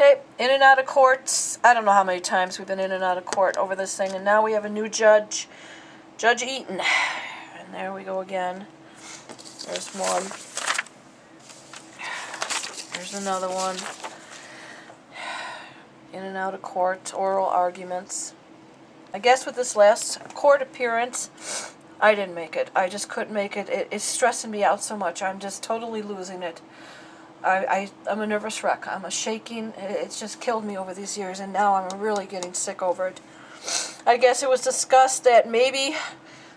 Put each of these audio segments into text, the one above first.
Okay, in and out of courts. I don't know how many times we've been in and out of court over this thing, and now we have a new judge, Judge Eaton. And there we go again. There's one. There's another one. In and out of court, oral arguments. I guess with this last court appearance, I didn't make it. I just couldn't make it. It's stressing me out so much. I'm just totally losing it. I'm a nervous wreck. I'm a shaking. It's just killed me over these years, and now I'm really getting sick over it. I guess it was discussed that maybe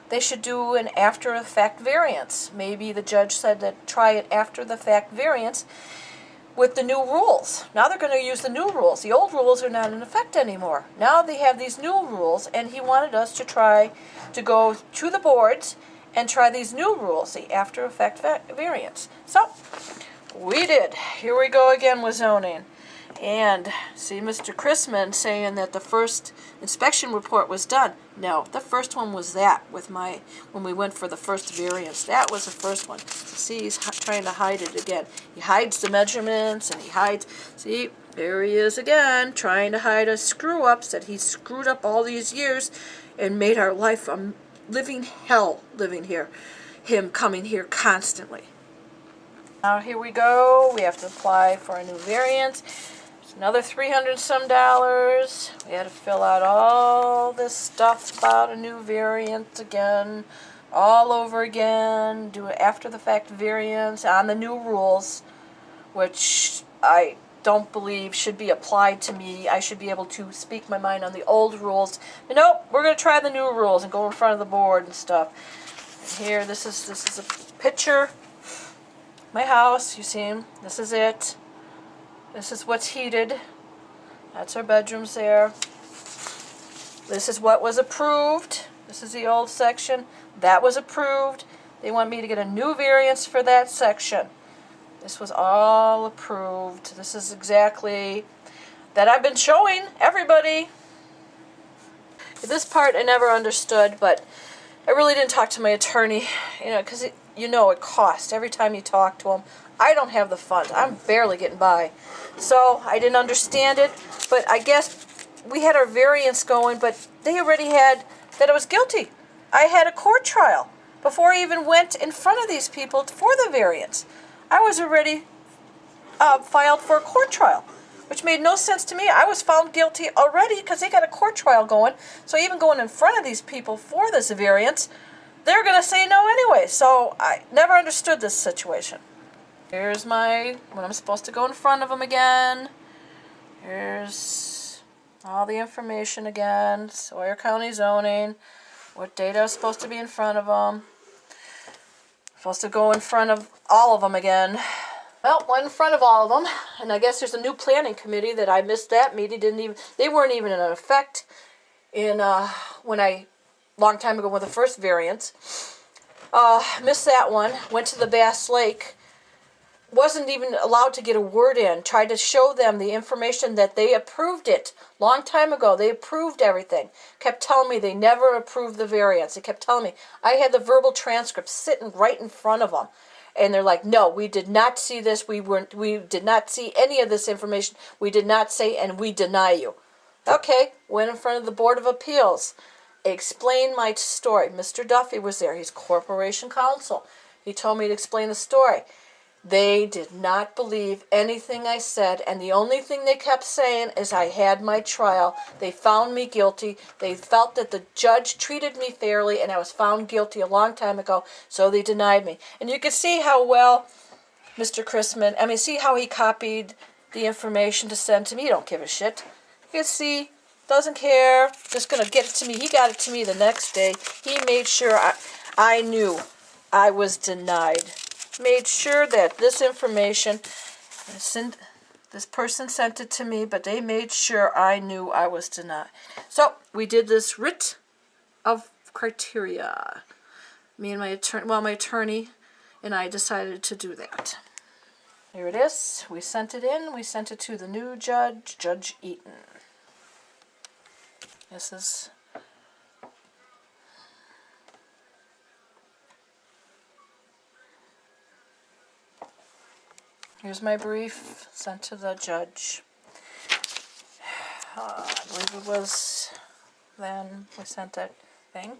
they should do an after-effect variance. Maybe the judge said that try it after-the-fact variance with the new rules. Now they're going to use the new rules. The old rules are not in effect anymore. Now they have these new rules, and he wanted us to try to go to the boards and try these new rules, the after-effect variance. So we did. Here we go again with zoning. And see Mr. Chrisman saying that the first inspection report was done. No, the first one was that when we went for the first variance. That was the first one. See, he's trying to hide it again. He hides the measurements and he hides. See, there he is again, trying to hide a screw-ups that he screwed up all these years and made our life a living hell living here. Him coming here constantly. Now here we go. We have to apply for a new variance. It's another $300 some. We had to fill out all this stuff about a new variant again, all over again. Do it after the fact variance on the new rules, which I don't believe should be applied to me. I should be able to speak my mind on the old rules. But nope, we're going to try the new rules and go in front of the board and stuff. And here, this is a picture. My house, you see him. This is it. This is what's heated. That's our bedrooms there. This is what was approved. This is the old section. That was approved. They want me to get a new variance for that section. This was all approved. This is exactly that I've been showing everybody. This part I never understood, but I really didn't talk to my attorney, because it costs every time you talk to him. I don't have the funds. I'm barely getting by. So I didn't understand it, but I guess we had our variance going, but they already had that I was guilty. I had a court trial before I even went in front of these people for the variance. I was already filed for a court trial, which made no sense to me. I was found guilty already because they got a court trial going. So even going in front of these people for this variance, they're going to say no anyway. So I never understood this situation. Here's when I'm supposed to go in front of them again. Here's all the information again. Sawyer County zoning. What date I was supposed to be in front of them. Supposed to go in front of all of them again. Well, went in front of all of them, and I guess there's a new planning committee that I missed that meeting. They weren't even in effect long time ago with the first variance. Missed that one. Went to the Bass Lake. Wasn't even allowed to get a word in. Tried to show them the information that they approved it. Long time ago, they approved everything. Kept telling me they never approved the variance. They kept telling me. I had the verbal transcript sitting right in front of them. And they're like, no, we did not see this. We did not see any of this information. We did not say, and we deny you. Okay, went in front of the Board of Appeals. Explained my story. Mr. Duffy was there. He's Corporation Counsel. He told me to explain the story. They did not believe anything I said, and the only thing they kept saying is I had my trial. They found me guilty. They felt that the judge treated me fairly, and I was found guilty a long time ago, so they denied me. And you can see how well Mr. Chrisman, see how he copied the information to send to me. He don't give a shit. You can see, doesn't care, just going to get it to me. He got it to me the next day. He made sure I knew I was denied. Made sure that this information, this person sent it to me, but they made sure I knew I was denied. So we did this writ of criteria. Me and my attorney and I decided to do that. Here it is. We sent it in. We sent it to the new judge, Judge Eaton. This is... Here's my brief sent to the judge. I believe it was then we sent that thing.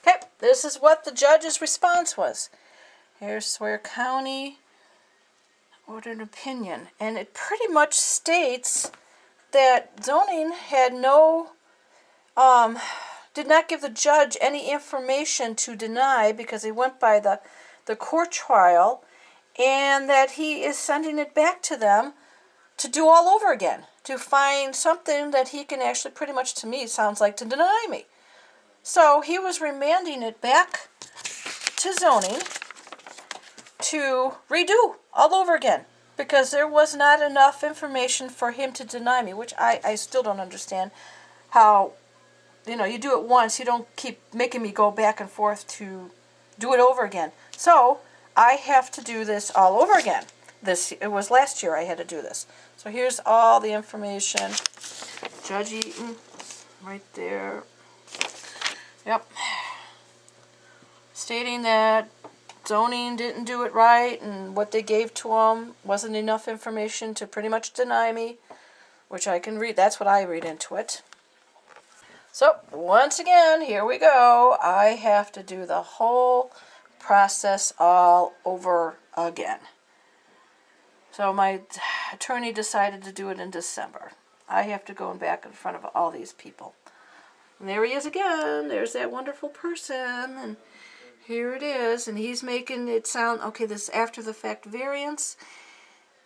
Okay, this is what the judge's response was. Here's Sawyer County ordered opinion, and it pretty much states that zoning had did not give the judge any information to deny because he went by the court trial, and that he is sending it back to them to do all over again, to find something that he can actually, pretty much to me, sounds like to deny me. So he was remanding it back to zoning to redo all over again because there was not enough information for him to deny me, which I still don't understand how, you do it once, you don't keep making me go back and forth to do it over again. So I have to do this all over again. It was last year I had to do this. So here's all the information. Judge Eaton, right there. Yep. Stating that zoning didn't do it right and what they gave to them wasn't enough information to pretty much deny me, which I can read. That's what I read into it. So once again, here we go. I have to do the whole process all over again. So my attorney decided to do it in December. I have to go back in front of all these people. And there he is again. There's that wonderful person. And here it is. And he's making it sound, okay, this after the fact variance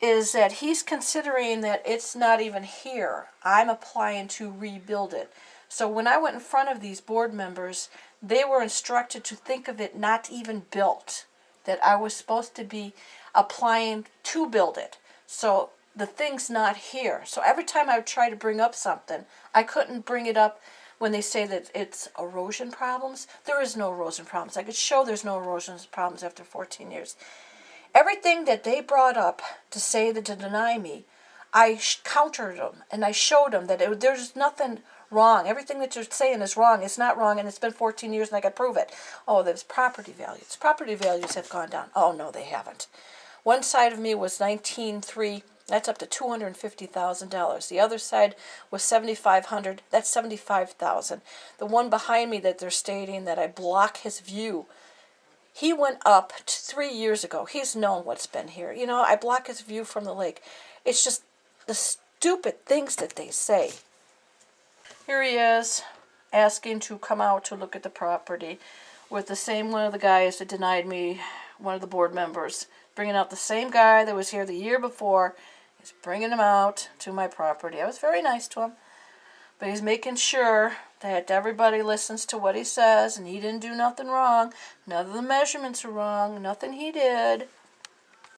is that he's considering that it's not even here. I'm applying to rebuild it. So when I went in front of these board members, they were instructed to think of it not even built, that I was supposed to be applying to build it. So the thing's not here. So every time I would try to bring up something, I couldn't bring it up when they say that it's erosion problems. There is no erosion problems. I could show there's no erosion problems after 14 years. Everything that they brought up to say that to deny me, I countered them and I showed them that there's nothing wrong. Everything that you're saying is wrong. It's not wrong, and it's been 14 years and I could prove it. Oh, there's property values. Property values have gone down. Oh, no, they haven't. One side of me was 19.3. That's up to $250,000. The other side was 7,500. That's 75,000. The one behind me that they're stating that I block his view, he went up 3 years ago. He's known what's been here. I block his view from the lake. It's just the stupid things that they say. Here he is, asking to come out to look at the property with the same one of the guys that denied me, one of the board members, bringing out the same guy that was here the year before. He's bringing him out to my property. I was very nice to him, but he's making sure that everybody listens to what he says, and he didn't do nothing wrong. None of the measurements are wrong, nothing he did.